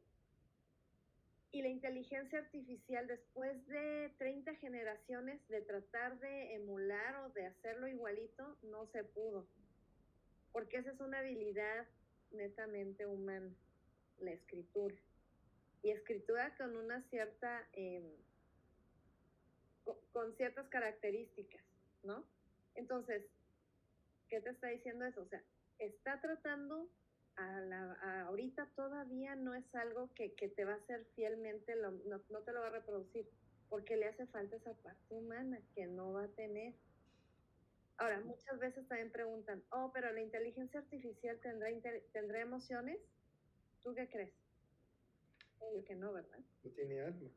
Y la inteligencia artificial, después de 30 generaciones de tratar de emular o de hacerlo igualito, no se pudo. Porque esa es una habilidad netamente humana, la escritura. Y escritura con una cierta, con ciertas características, ¿no? Entonces, ¿qué te está diciendo eso? O sea, está tratando ahorita todavía no es algo que te va a hacer fielmente, no te lo va a reproducir, porque le hace falta esa parte humana que no va a tener. Ahora, muchas veces también preguntan, oh, pero la inteligencia artificial tendrá emociones. ¿Tú qué crees? Obvio que no, ¿verdad? No tiene alma.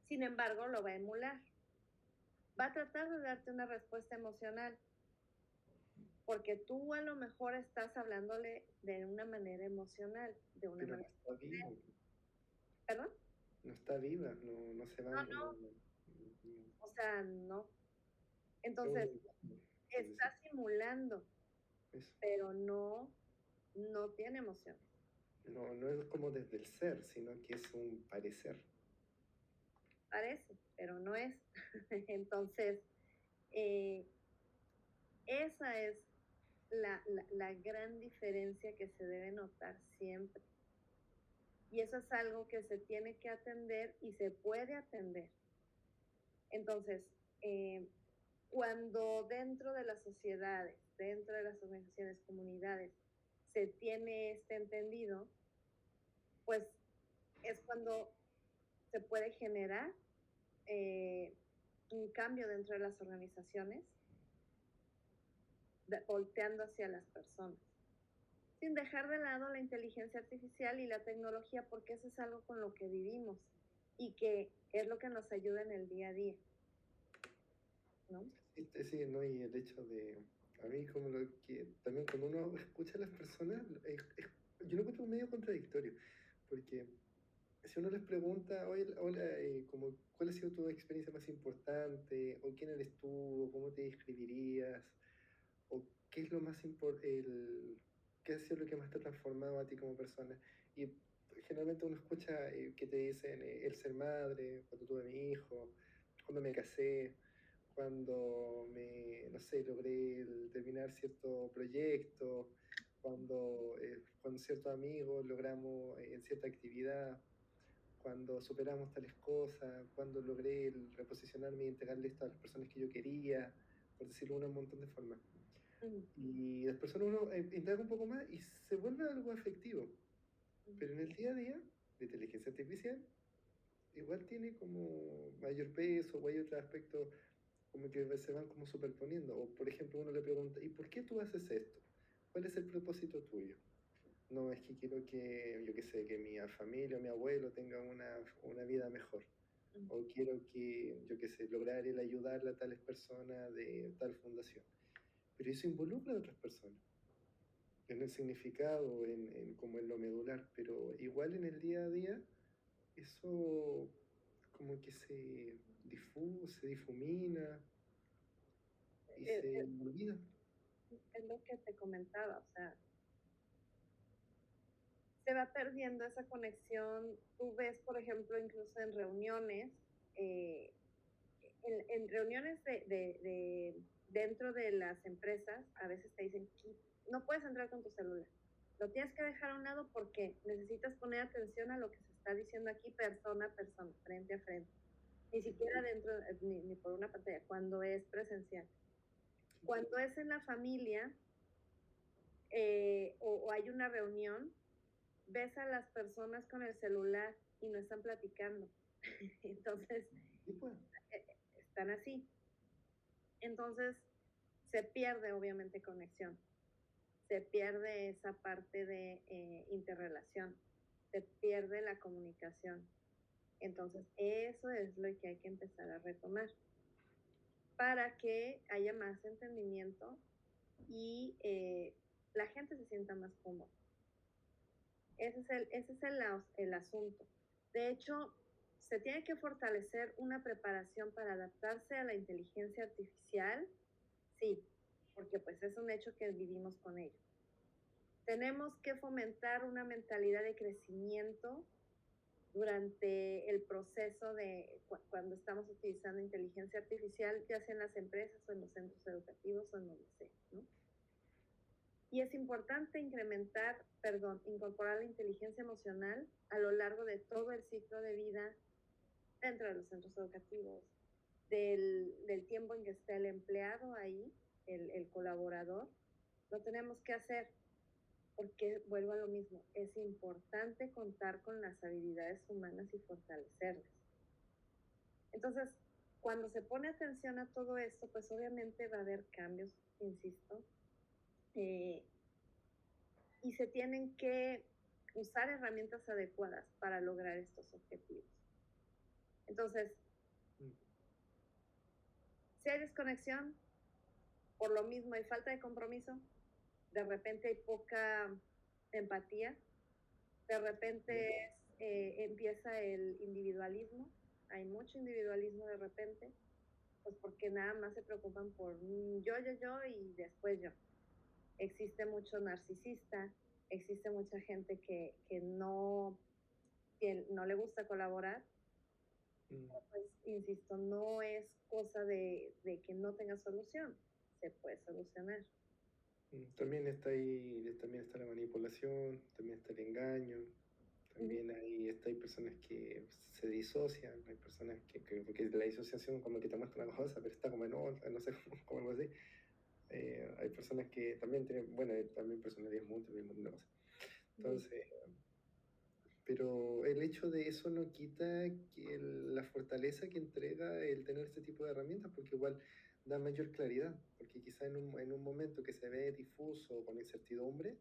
Sin embargo, lo va a emular. Va a tratar de darte una respuesta emocional, porque tú a lo mejor estás hablándole de una manera emocional, de una Pero no manera... está viva. ¿Perdón? No está viva, no se va. No, o sea, no. Es Entonces, un- está simulando, eso. pero no tiene emociones. No es como desde el ser, sino que es un parecer. Parece, pero no es. Entonces, esa es la gran diferencia que se debe notar siempre. Y eso es algo que se tiene que atender y se puede atender. Entonces, cuando dentro de las sociedades, dentro de las organizaciones, comunidades, se tiene este entendido, pues es cuando se puede generar un cambio dentro de las organizaciones, volteando hacia las personas, sin dejar de lado la inteligencia artificial y la tecnología, porque eso es algo con lo que vivimos y que es lo que nos ayuda en el día a día, ¿no? Sí, ¿no? Y el hecho de, a mí como lo que, también cuando uno escucha a las personas, yo lo encuentro medio contradictorio, porque si uno les pregunta, oye, hola, como, ¿cuál ha sido tu experiencia más importante? ¿O quién eres tú? ¿O cómo te describirías? ¿O qué es lo más importante? ¿Qué ha sido lo que más te ha transformado a ti como persona? Y generalmente uno escucha que te dicen el ser madre, cuando tuve a mi hijo, cuando me casé, cuando no sé, logré terminar cierto proyecto, cuando con ciertos amigos logramos cierta actividad, cuando superamos tales cosas, cuando logré reposicionarme y entregarle esto a las personas que yo quería, por decirlo de un montón de formas. Y las personas uno indaga un poco más y se vuelve algo afectivo. Pero en el día a día, la inteligencia artificial igual tiene como mayor peso o hay otros aspectos como que se van como superponiendo. O por ejemplo uno le pregunta, ¿y por qué tú haces esto? ¿Cuál es el propósito tuyo? No, es que quiero que, yo qué sé, que mi familia o mi abuelo tenga una vida mejor. O quiero que, yo qué sé, lograr el ayudar a tales personas de tal fundación. Pero eso involucra a otras personas en el significado, como en lo medular, pero igual en el día a día, eso como que se difumina y Eh, se eh, olvida. es lo que te comentaba, o sea, se va perdiendo esa conexión. Tú ves, por ejemplo, incluso en reuniones, eh, en reuniones dentro de las empresas, a veces te dicen, no puedes entrar con tu celular. Lo tienes que dejar a un lado porque necesitas poner atención a lo que se está diciendo aquí persona a persona, frente a frente. Ni siquiera dentro, ni por una pantalla, cuando es presencial. Cuando es en la familia o hay una reunión, ves a las personas con el celular y no están platicando. Entonces, Y pues, están así. Entonces, se pierde obviamente conexión, se pierde esa parte de interrelación, se pierde la comunicación. Entonces, eso es lo que hay que empezar a retomar para que haya más entendimiento y la gente se sienta más cómoda. Ese es el asunto. De hecho, se tiene que fortalecer una preparación para adaptarse a la inteligencia artificial, sí, porque pues es un hecho que vivimos con ello. Tenemos que fomentar una mentalidad de crecimiento durante el proceso de cuando estamos utilizando inteligencia artificial, ya sea en las empresas o en los centros educativos o en donde sea, ¿no? Y es importante incorporar la inteligencia emocional a lo largo de todo el ciclo de vida dentro de los centros educativos, del tiempo en que esté el empleado ahí, el colaborador. Lo tenemos que hacer porque, vuelvo a lo mismo, es importante contar con las habilidades humanas y fortalecerlas. Entonces, cuando se pone atención a todo esto, pues obviamente va a haber cambios, insisto, y se tienen que usar herramientas adecuadas para lograr estos objetivos. Entonces, si hay desconexión, por lo mismo hay falta de compromiso, de repente hay poca empatía, de repente empieza el individualismo, hay mucho individualismo de repente, pues porque nada más se preocupan por yo y después yo. Existe mucho narcisista, existe mucha gente que no le gusta colaborar. Pues, insisto, no es cosa de que no tenga solución, se puede solucionar. También está la manipulación, también está el engaño, también hay personas que se disocian, hay personas porque la disociación como que te muestra una cosa, pero está como en otra, no sé, como algo así. Hay personas que también tienen, bueno, también personalidades múltiples, no sé. Entonces, pero el hecho de eso no quita que la fortaleza que entrega el tener este tipo de herramientas, porque igual da mayor claridad, porque quizá en un momento que se ve difuso con incertidumbre,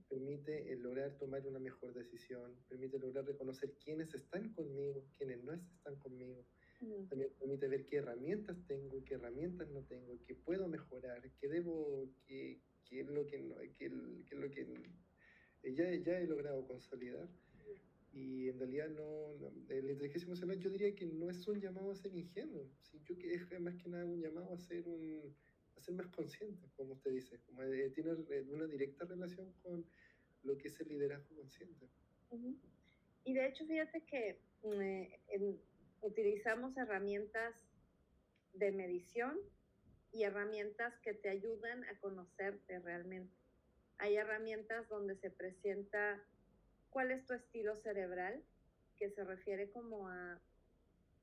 permite lograr tomar una mejor decisión, permite lograr reconocer quiénes están conmigo, quiénes no están conmigo, también permite ver qué herramientas tengo, qué herramientas no tengo, qué puedo mejorar, qué es lo que, no, qué es lo que ya he logrado consolidar. Y en realidad la inteligencia emocional yo diría que no es un llamado a ser ingenuo, ¿sí? Yo que es más que nada un llamado a ser más consciente, como usted dice, como tiene una directa relación con lo que es el liderazgo consciente. Y de hecho, fíjate que utilizamos herramientas de medición y herramientas que te ayudan a conocerte realmente. Hay herramientas donde se presenta cuál es tu estilo cerebral, que se refiere como a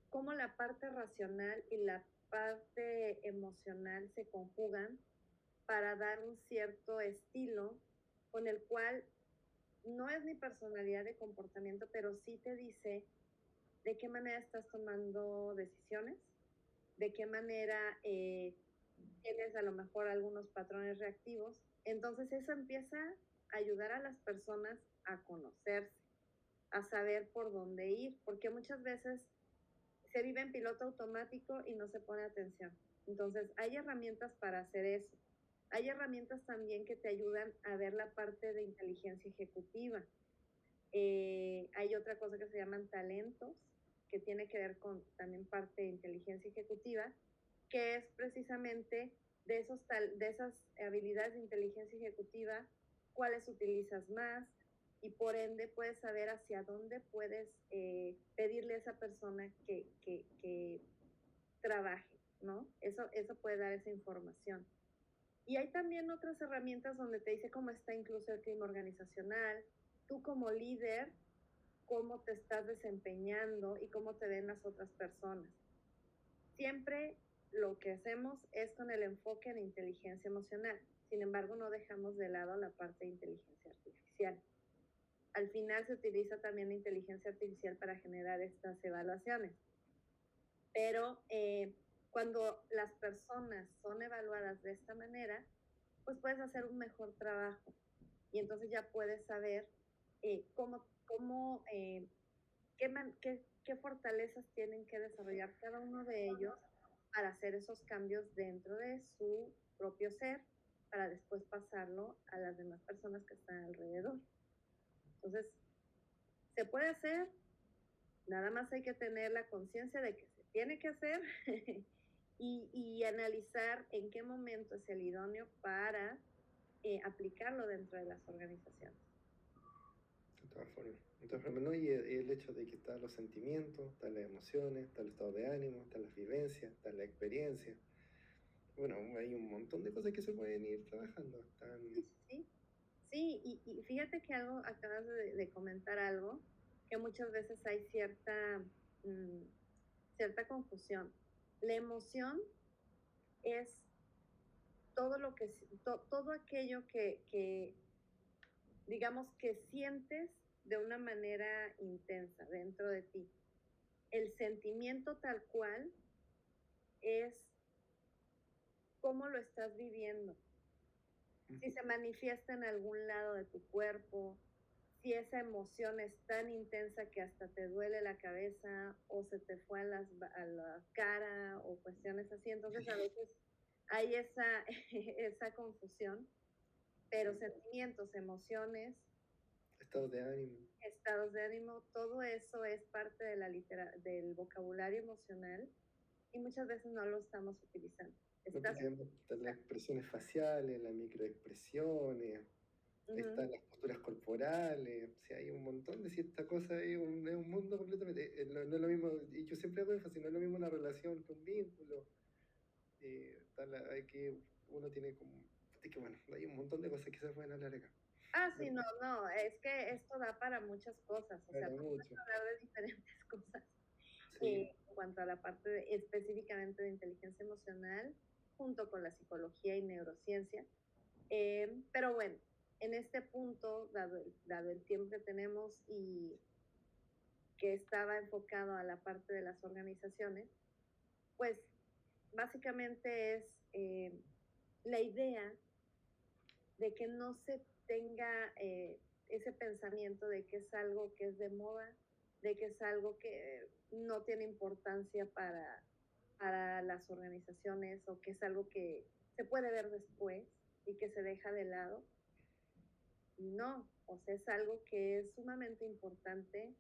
cómo la parte racional y la parte emocional se conjugan para dar un cierto estilo con el cual no es mi personalidad de comportamiento, pero sí te dice de qué manera estás tomando decisiones, de qué manera tienes a lo mejor algunos patrones reactivos. Entonces eso empieza a ayudar a las personas a conocerse, a saber por dónde ir, porque muchas veces se vive en piloto automático y no se pone atención. Entonces hay herramientas para hacer eso. Hay herramientas también que te ayudan a ver la parte de inteligencia ejecutiva. Hay otra cosa que se llaman talentos, que tiene que ver con también parte de inteligencia ejecutiva, que es precisamente de esas habilidades de inteligencia ejecutiva, cuáles utilizas más, y por ende puedes saber hacia dónde puedes pedirle a esa persona que trabaje, ¿no? Eso puede dar esa información. Y hay también otras herramientas donde te dice cómo está incluso el clima organizacional, tú como líder, cómo te estás desempeñando y cómo te ven las otras personas. Siempre lo que hacemos es con el enfoque en inteligencia emocional. Sin embargo, no dejamos de lado la parte de inteligencia artificial. Al final se utiliza también la inteligencia artificial para generar estas evaluaciones. Pero cuando las personas son evaluadas de esta manera, pues puedes hacer un mejor trabajo. Y entonces ya puedes saber qué fortalezas tienen que desarrollar cada uno de ellos para hacer esos cambios dentro de su propio ser, para después pasarlo a las demás personas que están alrededor. Entonces, se puede hacer, nada más hay que tener la conciencia de que se tiene que hacer y analizar en qué momento es el idóneo para aplicarlo dentro de las organizaciones. De todas formas, ¿no? Y el hecho de que están los sentimientos, están las emociones, está el estado de ánimo, están las vivencias, está la experiencia. Bueno, hay un montón de cosas que se pueden ir trabajando. Sí, y fíjate que acabas de comentar algo, que muchas veces hay cierta confusión. La emoción es todo aquello que digamos que sientes de una manera intensa dentro de ti. El sentimiento tal cual es cómo lo estás viviendo. Si se manifiesta en algún lado de tu cuerpo, si esa emoción es tan intensa que hasta te duele la cabeza o se te fue a la cara o cuestiones así. Entonces a veces hay esa confusión, pero sentimientos, emociones, estados de ánimo, todo eso es parte de del vocabulario emocional y muchas veces no lo estamos utilizando. Las expresiones faciales, las microexpresiones, están las posturas corporales, o sea, hay un montón de ciertas cosas, es un mundo completamente, no es lo mismo, y yo siempre hago énfasis, no es lo mismo una relación que un vínculo, hay que uno tiene como, es que bueno, hay un montón de cosas que se pueden hablar acá. Sí, no, es que esto da para muchas cosas, o sea, podemos hablar de diferentes cosas. Sí. En cuanto a la parte específicamente de inteligencia emocional, junto con la psicología y neurociencia. Pero bueno, en este punto, dado el tiempo que tenemos y que estaba enfocado a la parte de las organizaciones, pues básicamente es la idea de que no se tenga ese pensamiento de que es algo que es de moda, de que es algo que no tiene importancia para las organizaciones o que es algo que se puede ver después y que se deja de lado. No, o sea, es algo que es sumamente importante.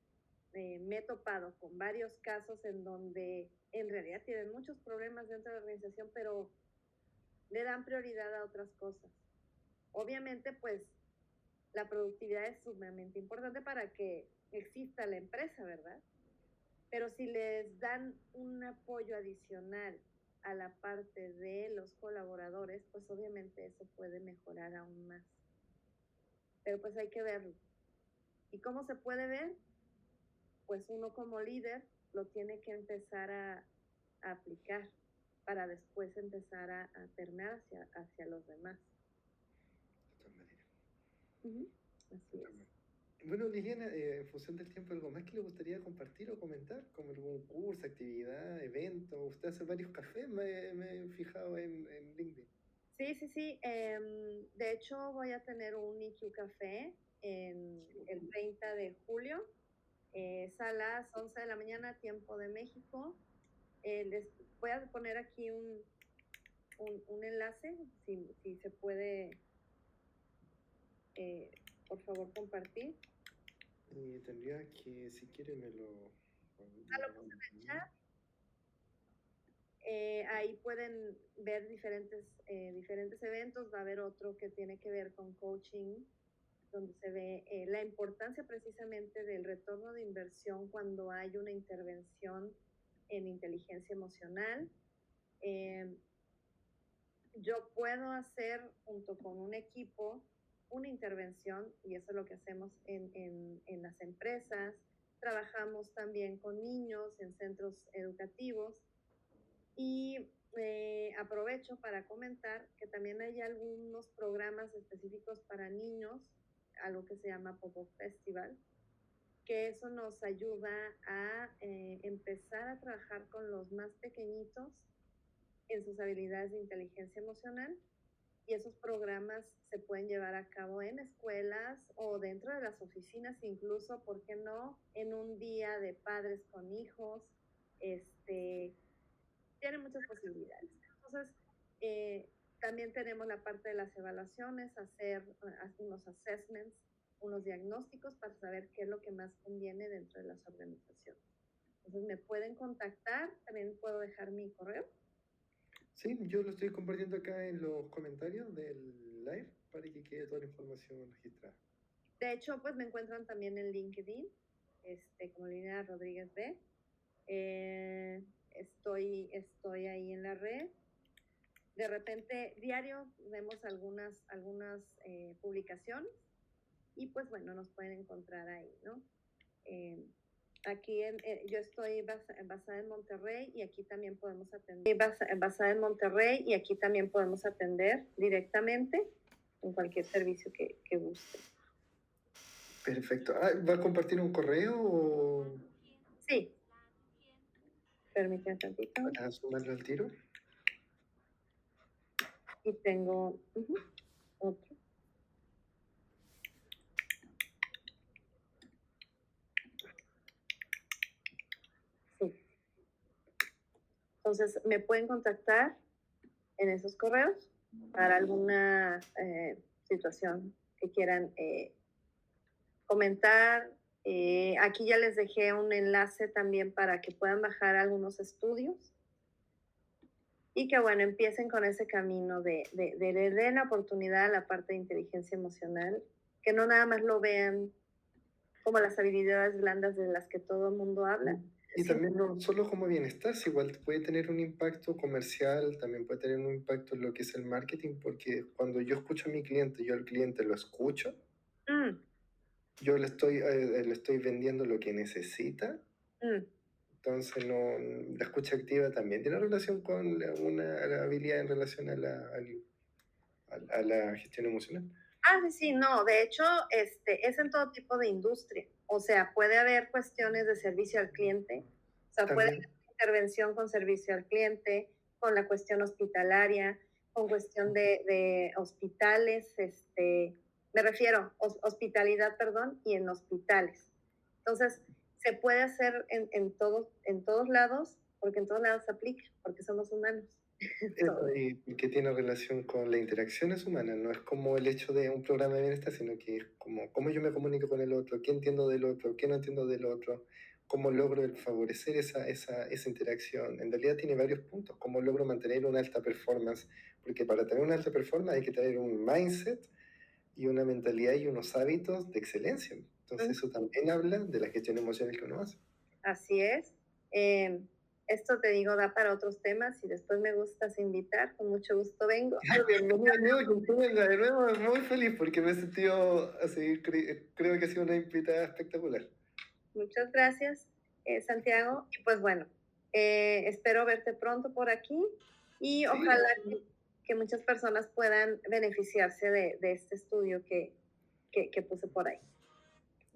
Me he topado con varios casos en donde en realidad tienen muchos problemas dentro de la organización, pero le dan prioridad a otras cosas. Obviamente, pues, la productividad es sumamente importante para que exista la empresa, ¿verdad? Pero si les dan un apoyo adicional a la parte de los colaboradores, pues obviamente eso puede mejorar aún más. Pero pues hay que verlo. ¿Y cómo se puede ver? Pues uno como líder lo tiene que empezar a aplicar para después empezar a permear hacia los demás. De todas maneras. Así es. Bueno, Liliana, en función del tiempo, ¿algo más que le gustaría compartir o comentar? Como algún curso, actividad, evento. Usted hace varios cafés, me he fijado en LinkedIn. Sí. De hecho, voy a tener un IQ Café el 30 de julio. Es a las 11 de la mañana, tiempo de México. Les voy a poner aquí un enlace, si se puede, por favor, compartir. Tendría que, si quiere, me lo Ahí pueden ver diferentes eventos. Va a haber otro que tiene que ver con coaching, donde se ve la importancia precisamente del retorno de inversión cuando hay una intervención en inteligencia emocional. Yo puedo hacer junto con un equipo una intervención, y eso es lo que hacemos en las empresas. Trabajamos también con niños en centros educativos, y aprovecho para comentar que también hay algunos programas específicos para niños, algo que se llama Pop-Up Festival, que eso nos ayuda a empezar a trabajar con los más pequeñitos en sus habilidades de inteligencia emocional, y esos programas se pueden llevar a cabo en escuelas o dentro de las oficinas, incluso, ¿por qué no?, en un día de padres con hijos. Tiene muchas posibilidades. Entonces, también tenemos la parte de las evaluaciones, hacer unos assessments, unos diagnósticos para saber qué es lo que más conviene dentro de las organizaciones. Entonces, me pueden contactar, también puedo dejar mi correo. Sí, yo lo estoy compartiendo acá en los comentarios del live para que quede toda la información registrada. De hecho, pues me encuentran también en LinkedIn, como Liliana Rodríguez B. Estoy ahí en la red. De repente, diario vemos algunas publicaciones, y pues bueno, nos pueden encontrar ahí, ¿no? Aquí yo estoy basada en Monterrey, y aquí también podemos atender. Basada en Monterrey, y aquí también podemos atender directamente en cualquier servicio que guste. Perfecto. ¿Va a compartir un correo o...? Sí. Permítame tantito. Para sumarlo al tiro. Y tengo otro. Sí. Entonces, me pueden contactar en esos correos para alguna situación que quieran comentar. Aquí ya les dejé un enlace también para que puedan bajar algunos estudios, y que, bueno, empiecen con ese camino de den la oportunidad a la parte de inteligencia emocional, que no nada más lo vean como las habilidades blandas de las que todo el mundo habla. Y también no solo como bienestar, si igual puede tener un impacto comercial, también puede tener un impacto en lo que es el marketing, porque cuando yo escucho a mi cliente, yo al cliente lo escucho, yo le estoy vendiendo lo que necesita. Entonces, la escucha activa también tiene relación con la habilidad en relación a la gestión emocional. Sí, no, de hecho, es en todo tipo de industria. O sea, puede haber cuestiones de servicio al cliente, o sea, puede haber intervención con servicio al cliente, con la cuestión hospitalaria, con cuestión de hospitales, me refiero, hospitalidad, perdón, y en hospitales. Entonces, se puede hacer en todos lados, porque en todos lados se aplica, porque somos humanos. Y que tiene relación con las interacciones humanas, no es como el hecho de un programa de bienestar, sino que es como cómo yo me comunico con el otro, qué entiendo del otro, qué no entiendo del otro, cómo logro favorecer esa interacción. En realidad tiene varios puntos, cómo logro mantener una alta performance, porque para tener una alta performance hay que tener un mindset y una mentalidad y unos hábitos de excelencia. Entonces eso también habla de la gestión emocional que uno hace. Así es. Esto, te digo, da para otros temas, y después me gustas invitar, con mucho gusto vengo. Bienvenido, que venga de nuevo, muy feliz porque me he sentido así, creo que ha sido una invitada espectacular. Muchas gracias, Santiago, y pues bueno, espero verte pronto por aquí, y sí, ojalá que muchas personas puedan beneficiarse de este estudio que puse por ahí.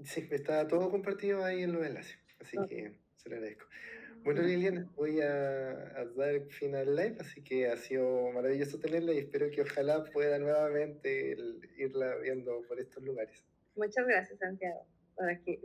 Sí, está todo compartido ahí en los enlaces, así que se lo agradezco. Bueno, Liliana, voy a dar fin al live, así que ha sido maravilloso tenerla, y espero que ojalá pueda nuevamente irla viendo por estos lugares. Muchas gracias, Santiago, por aquí.